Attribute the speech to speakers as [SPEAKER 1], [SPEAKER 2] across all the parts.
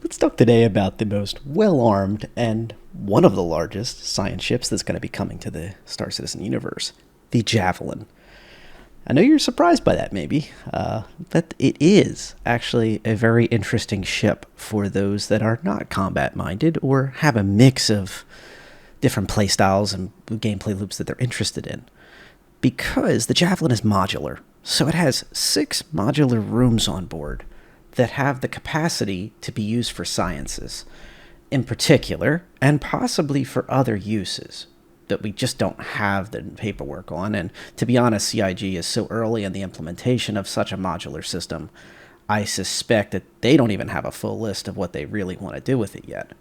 [SPEAKER 1] Let's talk today about the most well-armed and one of the largest science ships that's going to be coming to the Star Citizen universe, the Javelin. I know you're surprised by that, maybe, but it is actually a very interesting ship for those that are not combat-minded or have a mix of different playstyles and gameplay loops that they're interested in. Because the Javelin is modular, so it has 6 modular rooms on board that have the capacity to be used for sciences, in particular, and possibly for other uses that we just don't have the paperwork on. And to be honest, CIG is so early in the implementation of such a modular system, I suspect that they don't even have a full list of what they really want to do with it yet.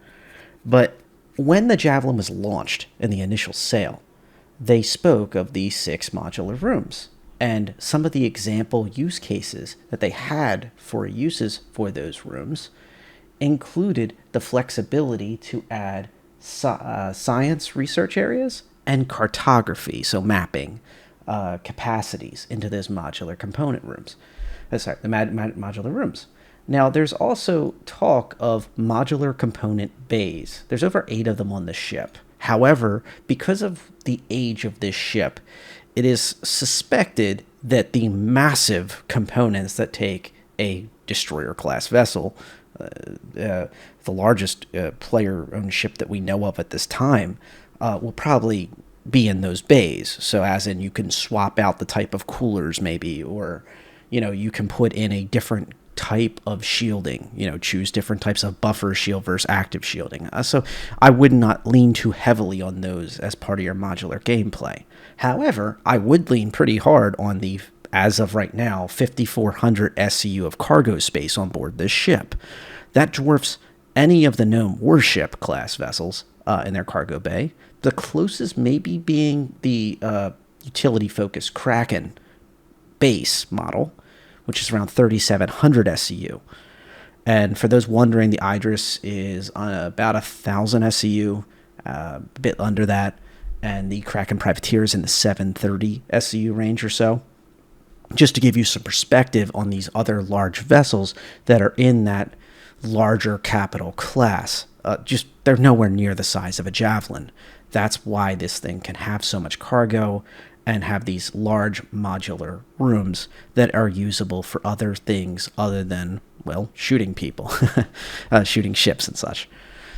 [SPEAKER 1] But when the Javelin was launched in the initial sale, they spoke of these 6 modular rooms. And some of the example use cases that they had for uses for those rooms included the flexibility to add science research areas and cartography, so mapping capacities into those modular component rooms. Modular rooms. Now, there's also talk of modular component bays. There's over 8 of them on the ship. However, because of the age of this ship, it is suspected that the massive components that take a destroyer-class vessel, the largest player-owned ship that we know of at this time, will probably be in those bays. So as in you can swap out the type of coolers maybe, or, you can put in a different type of shielding, choose different types of buffer shield versus active shielding. So I would not lean too heavily on those as part of your modular gameplay. However, I would lean pretty hard on the, as of right now, 5,400 SCU of cargo space on board this ship. That dwarfs any of the known warship class vessels in their cargo bay. The closest maybe being the utility-focused Kraken base model, which is around 3,700 SCU. And for those wondering, the Idris is on about 1,000 SCU, a bit under that, and the Kraken Privateer is in the 730 SCU range or so. Just to give you some perspective on these other large vessels that are in that larger capital class, they're nowhere near the size of a Javelin. That's why this thing can have so much cargo and have these large modular rooms that are usable for other things other than, shooting people, shooting ships and such.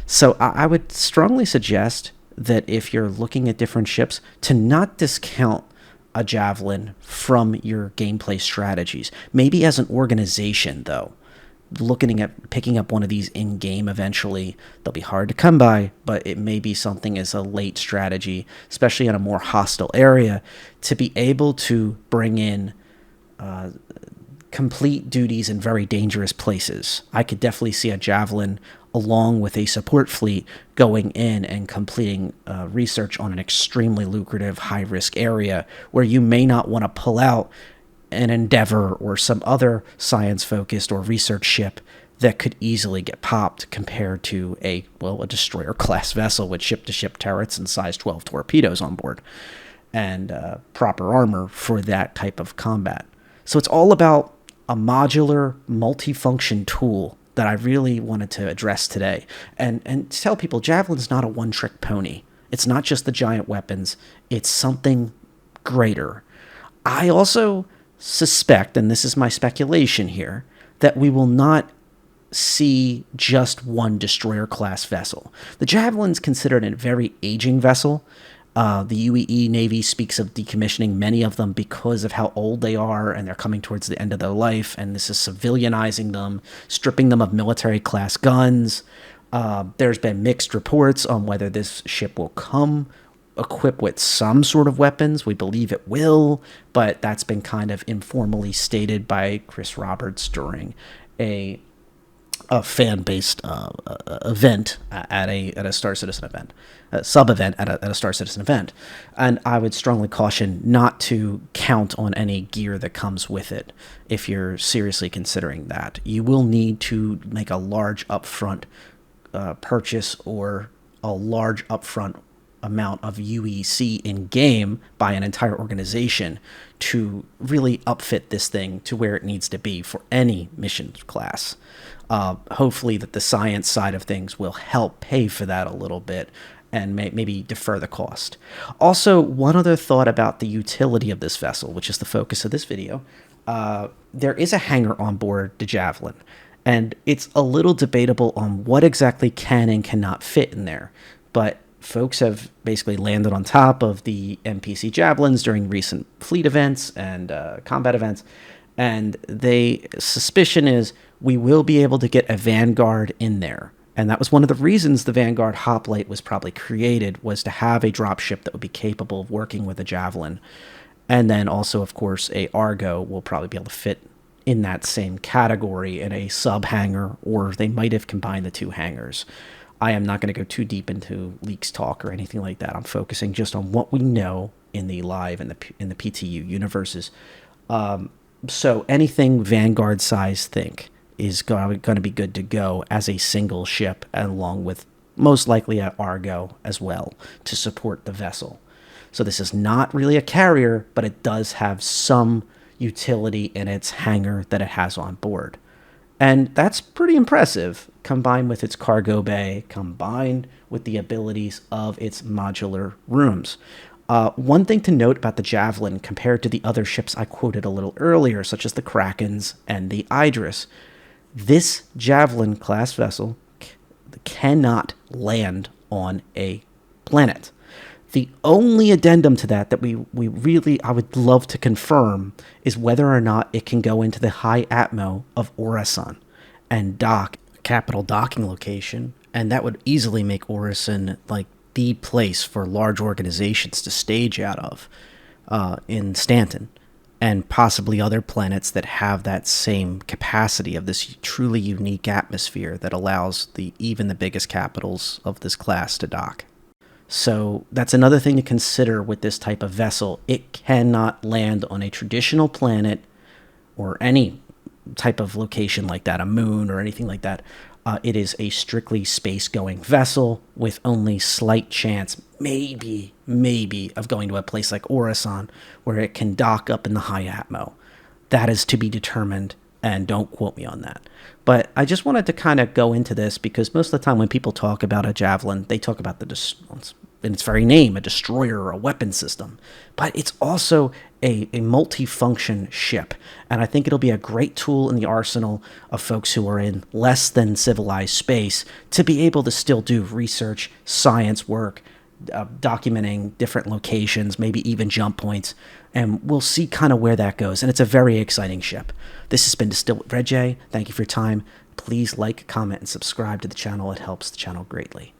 [SPEAKER 1] So I would strongly suggest that if you're looking at different ships, to not discount a Javelin from your gameplay strategies. Maybe as an organization, though, looking at picking up one of these in-game eventually. They'll be hard to come by, but it may be something as a late strategy, especially in a more hostile area, to be able to bring in complete duties in very dangerous places. I could definitely see a Javelin along with a support fleet going in and completing research on an extremely lucrative high-risk area where you may not want to pull out an Endeavor or some other science-focused or research ship that could easily get popped compared to a destroyer-class vessel with ship-to-ship turrets and size 12 torpedoes on board and proper armor for that type of combat. So it's all about a modular, multifunction tool that I really wanted to address today. And tell people, Javelin's not a one-trick pony. It's not just the giant weapons. It's something greater. I also suspect, and this is my speculation here, that we will not see just one destroyer-class vessel. The Javelin's considered a very aging vessel. The UEE Navy speaks of decommissioning many of them because of how old they are, and they're coming towards the end of their life, and this is civilianizing them, stripping them of military-class guns. There's been mixed reports on whether this ship will come equipped with some sort of weapons. We believe it will, but that's been kind of informally stated by Chris Roberts during a fan-based event at a Star Citizen event, a sub-event at a Star Citizen event. And I would strongly caution not to count on any gear that comes with it if you're seriously considering that. You will need to make a large upfront purchase or a large upfront amount of UEC in game by an entire organization to really upfit this thing to where it needs to be for any mission class. Hopefully that the science side of things will help pay for that a little bit and maybe defer the cost. Also, one other thought about the utility of this vessel, which is the focus of this video. There is a hangar on board the Javelin, and it's a little debatable on what exactly can and cannot fit in there. But folks have basically landed on top of the NPC Javelins during recent fleet events and combat events, and suspicion is we will be able to get a Vanguard in there. And that was one of the reasons the Vanguard hoplite was probably created, was to have a dropship that would be capable of working with a Javelin. And then also, of course, a Argo will probably be able to fit in that same category in a sub-hangar, or they might have combined the two hangars. I am not going to go too deep into leaks talk or anything like that. I'm focusing just on what we know in the live and in the PTU universes. So anything Vanguard size think is going to be good to go as a single ship, along with most likely an Argo as well to support the vessel. So this is not really a carrier, but it does have some utility in its hangar that it has on board. And that's pretty impressive, combined with its cargo bay, combined with the abilities of its modular rooms. One thing to note about the Javelin compared to the other ships I quoted a little earlier, such as the Krakens and the Idris, this Javelin class vessel cannot land on a planet. The only addendum to that I would love to confirm is whether or not it can go into the high atmo of Orison and dock, capital docking location, and that would easily make Orison like the place for large organizations to stage out of in Stanton, and possibly other planets that have that same capacity of this truly unique atmosphere that allows even the biggest capitals of this class to dock. So that's another thing to consider with this type of vessel. It cannot land on a traditional planet or any type of location like that, a moon or anything like that. It is a strictly space-going vessel with only slight chance, maybe, of going to a place like Orison where it can dock up in the high atmo. That is to be determined, and don't quote me on that. But I just wanted to kind of go into this because most of the time when people talk about a Javelin, they talk about in its very name, a destroyer or a weapon system. But it's also a multi-function ship. And I think it'll be a great tool in the arsenal of folks who are in less than civilized space to be able to still do research, science work, documenting different locations, maybe even jump points. And we'll see kind of where that goes. And it's a very exciting ship. This has been Distilled with Red J. Thank you for your time. Please like, comment, and subscribe to the channel. It helps the channel greatly.